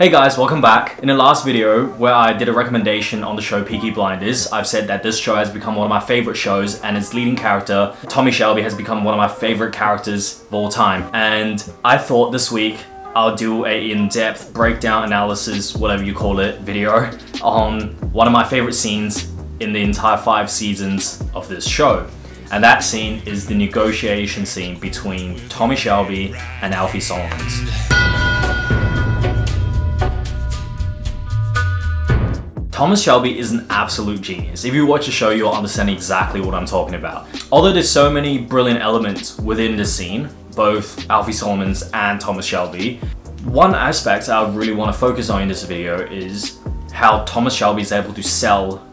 Hey guys, welcome back. In the last video where I did a recommendation on the show Peaky Blinders, I've said that this show has become one of my favorite shows and its leading character, Thomas Shelby, has become one of my favorite characters of all time. And I thought this week I'll do a in-depth breakdown analysis, whatever you call it, video on one of my favorite scenes in the entire 5 seasons of this show. And that scene is the negotiation scene between Thomas Shelby and Alfie Solomons. Thomas Shelby is an absolute genius. If you watch the show, you'll understand exactly what I'm talking about. Although there's so many brilliant elements within this scene, both Alfie Solomons and Thomas Shelby, one aspect I really want to focus on in this video is how Thomas Shelby is able to sell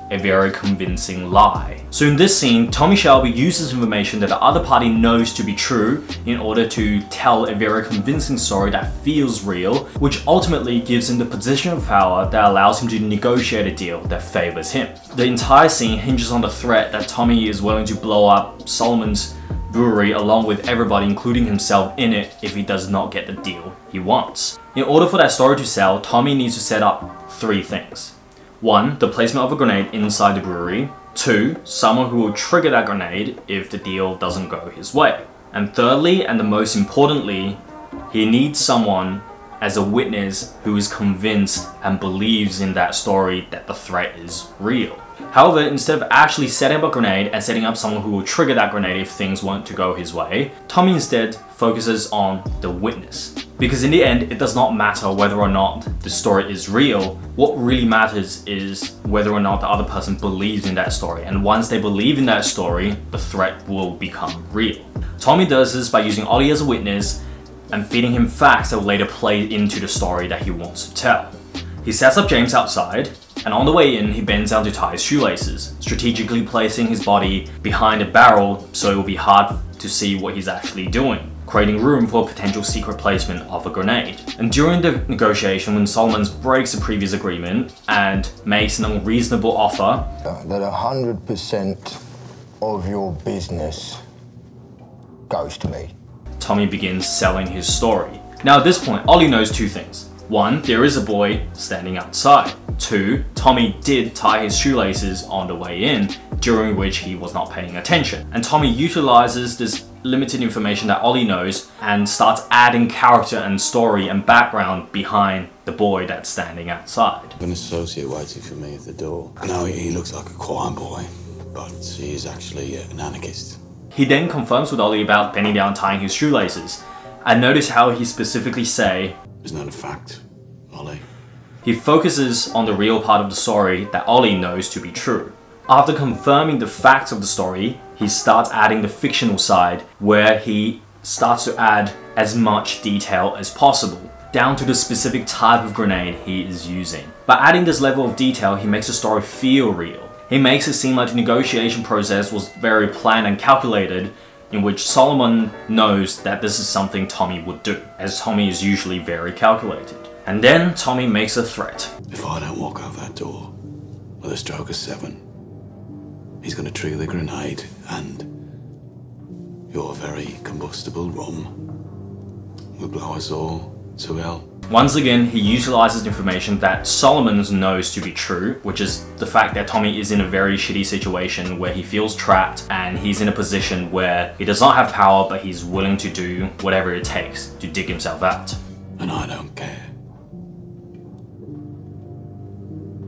a very convincing lie. So in this scene, Thomas Shelby uses information that the other party knows to be true in order to tell a very convincing story that feels real, which ultimately gives him the position of power that allows him to negotiate a deal that favors him. The entire scene hinges on the threat that Tommy is willing to blow up Solomon's brewery along with everybody, including himself, in it if he does not get the deal he wants. In order for that story to sell, Tommy needs to set up 3 things. 1. The placement of a grenade inside the brewery. 2. Someone who will trigger that grenade if the deal doesn't go his way. And thirdly, and the most importantly, he needs someone as a witness who is convinced and believes in that story that the threat is real. However, instead of actually setting up a grenade and setting up someone who will trigger that grenade if things weren't to go his way, Tommy instead focuses on the witness. Because in the end, it does not matter whether or not the story is real. What really matters is whether or not the other person believes in that story. And once they believe in that story, the threat will become real. Tommy does this by using Ollie as a witness and feeding him facts that will later play into the story that he wants to tell. He sets up James outside, and on the way in, he bends down to tie his shoelaces, strategically placing his body behind a barrel so it will be hard to see what he's actually doing, creating room for a potential secret placement of a grenade. And during the negotiation, when Solomons breaks the previous agreement and makes an unreasonable offer, that 100% of your business goes to me. Tommy begins selling his story. Now at this point, Ollie knows 2 things. 1, there is a boy standing outside. 2, Tommy did tie his shoelaces on the way in, during which he was not paying attention. And Tommy utilizes this limited information that Ollie knows and starts adding character and story and background behind the boy that's standing outside. An associate waiting for me at the door. No, he looks like a quiet boy, but he is actually an anarchist. He then confirms with Ollie about bending down tying his shoelaces. And notice how he specifically say, "It's not a fact, Ollie." He focuses on the real part of the story that Ollie knows to be true. After confirming the facts of the story, he starts adding the fictional side, where he starts to add as much detail as possible, down to the specific type of grenade he is using. By adding this level of detail, he makes the story feel real. He makes it seem like the negotiation process was very planned and calculated, in which Solomon knows that this is something Tommy would do, as Tommy is usually very calculated. And then Tommy makes a threat. If I don't walk out that door with a stroke of 7, he's going to trigger the grenade and your very combustible rum will blow us all to hell. Once again, he utilizes information that Solomons knows to be true, which is the fact that Tommy is in a very shitty situation where he feels trapped and he's in a position where he does not have power, but he's willing to do whatever it takes to dig himself out. And I don't care,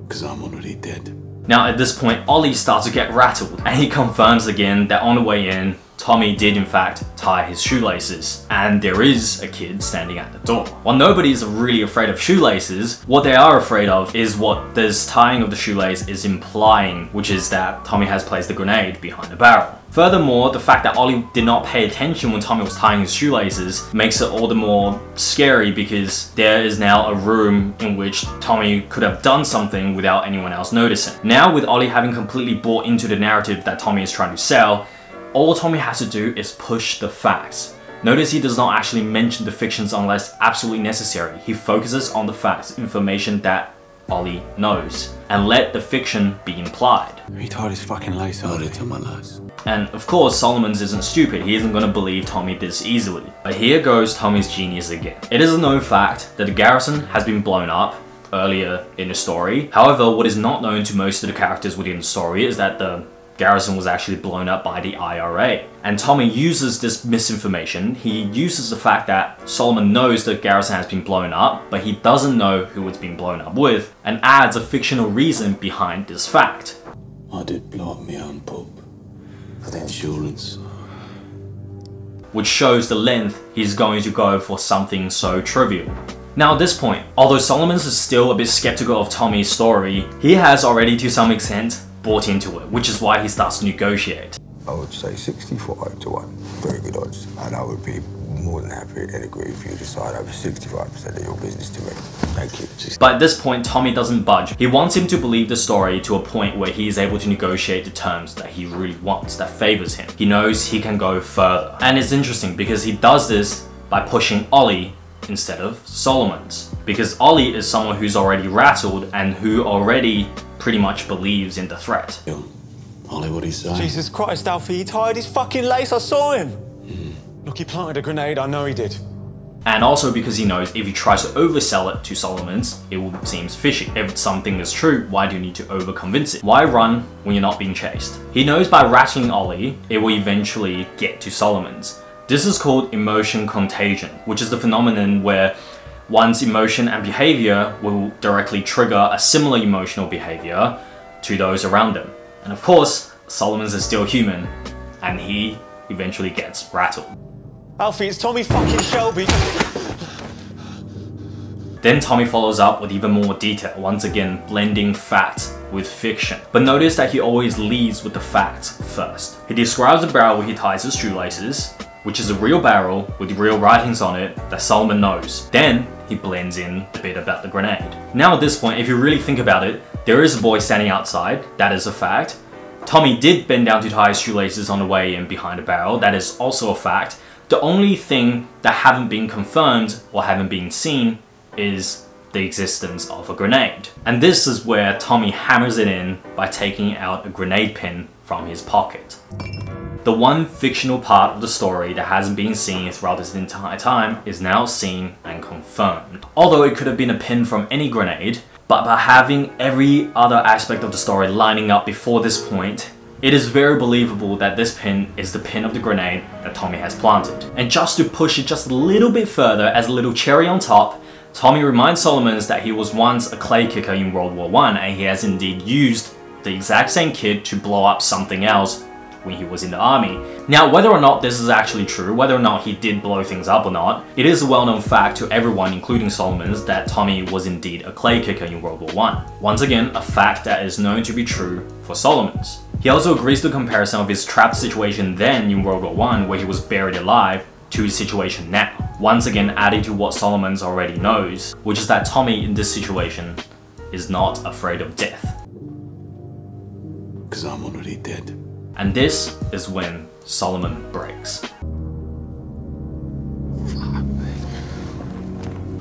because I'm already dead. Now at this point, Ollie starts to get rattled and he confirms again that on the way in, Tommy did in fact tie his shoelaces, and there is a kid standing at the door. While nobody is really afraid of shoelaces, what they are afraid of is what this tying of the shoelace is implying, which is that Tommy has placed the grenade behind the barrel. Furthermore, the fact that Ollie did not pay attention when Tommy was tying his shoelaces makes it all the more scary, because there is now a room in which Tommy could have done something without anyone else noticing. Now with Ollie having completely bought into the narrative that Tommy is trying to sell, all Tommy has to do is push the facts. Notice he does not actually mention the fictions unless absolutely necessary. He focuses on the facts, information that Ollie knows, and let the fiction be implied. He tied his fucking lace on it to my lace. And of course, Solomons isn't stupid, he isn't going to believe Tommy this easily. But here goes Tommy's genius again. It is a known fact that the garrison has been blown up earlier in the story. However, what is not known to most of the characters within the story is that the garrison was actually blown up by the IRA. And Tommy uses this misinformation. He uses the fact that Solomon knows the garrison has been blown up, but he doesn't know who it's been blown up with, and adds a fictional reason behind this fact. I did blow up my own pub for the insurance. Which shows the length he's going to go for something so trivial. Now at this point, although Solomons is still a bit skeptical of Tommy's story, he has already to some extent bought into it, which is why he starts to negotiate. I would say 65 to 1. Very good odds. And I would be more than happy and agree if you decide over 65% of your business to me. Thank you. But at this point, Tommy doesn't budge. He wants him to believe the story to a point where he is able to negotiate the terms that he really wants, that favors him. He knows he can go further. And it's interesting because he does this by pushing Ollie instead of Solomons. Because Ollie is someone who's already rattled and who already pretty much believes in the threat. Yo, Ollie, what'd he say? Jesus Christ, Alfie, he tied his fucking lace, I saw him! Look, he planted a grenade, I know he did. And also because he knows if he tries to oversell it to Solomons, it will seem fishy. If something is true, why do you need to overconvince it? Why run when you're not being chased? He knows by rattling Ollie, it will eventually get to Solomons. This is called emotion contagion, which is the phenomenon where one's emotion and behavior will directly trigger a similar emotional behavior to those around them. And of course, Solomons is still human, and he eventually gets rattled. Alfie, it's Tommy fucking Shelby. Then Tommy follows up with even more detail, once again blending fact with fiction. But notice that he always leads with the fact first. He describes the barrel where he ties his shoelaces, which is a real barrel with real writings on it that Solomon knows. Then he blends in a bit about the grenade. Now at this point, if you really think about it, there is a boy standing outside, that is a fact. Tommy did bend down to tie his shoelaces on the way in behind the barrel, that is also a fact. The only thing that haven't been confirmed or haven't been seen is the existence of a grenade. And this is where Tommy hammers it in by taking out a grenade pin from his pocket. The one fictional part of the story that hasn't been seen throughout this entire time is now seen and confirmed. Although it could have been a pin from any grenade, but by having every other aspect of the story lining up before this point, it is very believable that this pin is the pin of the grenade that Tommy has planted. And just to push it just a little bit further, as a little cherry on top, Tommy reminds Solomons that he was once a clay kicker in World War I, and he has indeed used the exact same kit to blow up something else when he was in the army. Now, whether or not this is actually true, whether or not he did blow things up or not, it is a well-known fact to everyone, including Solomons, that Tommy was indeed a clay kicker in World War I. Once again, a fact that is known to be true for Solomons. He also agrees to the comparison of his trapped situation then in World War I, where he was buried alive, to his situation now. Once again, adding to what Solomons already knows, which is that Tommy in this situation is not afraid of death. Because I'm already dead. And this is when Solomon breaks.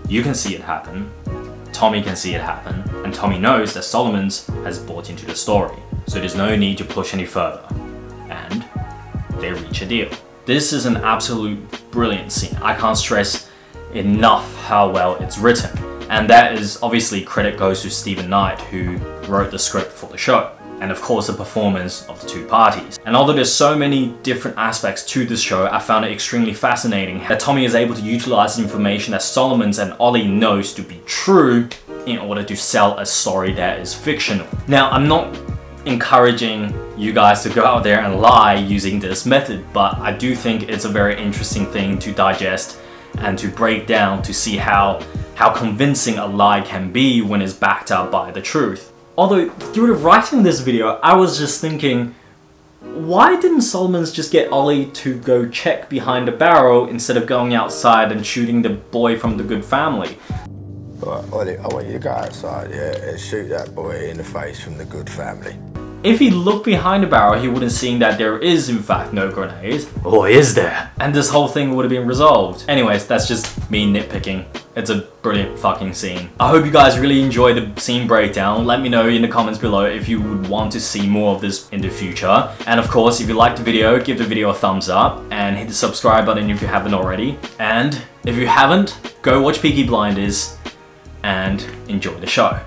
You can see it happen, Tommy can see it happen, and Tommy knows that Solomons has bought into the story, so there's no need to push any further. And they reach a deal. This is an absolute brilliant scene. I can't stress enough how well it's written. And that is obviously credit goes to Stephen Knight, who wrote the script for the show. And of course the performance of the two parties. And although there's so many different aspects to this show, I found it extremely fascinating that Tommy is able to utilize the information that Solomons and Ollie knows to be true in order to sell a story that is fictional. Now, I'm not encouraging you guys to go out there and lie using this method, but I do think it's a very interesting thing to digest and to break down to see how convincing a lie can be when it's backed up by the truth. Although, through the writing of this video, I was just thinking, why didn't Solomons just get Ollie to go check behind the barrel instead of going outside and shooting the boy from the good family? Right, Ollie, I want you to go outside, yeah, and shoot that boy in the face from the good family. If he looked behind the barrel, he would have seen that there is in fact no grenade. Or is there? And this whole thing would have been resolved. Anyways, that's just me nitpicking. It's a brilliant fucking scene. I hope you guys really enjoy the scene breakdown. Let me know in the comments below if you would want to see more of this in the future. And of course, if you liked the video, give the video a thumbs up and hit the subscribe button if you haven't already. And if you haven't, go watch Peaky Blinders and enjoy the show.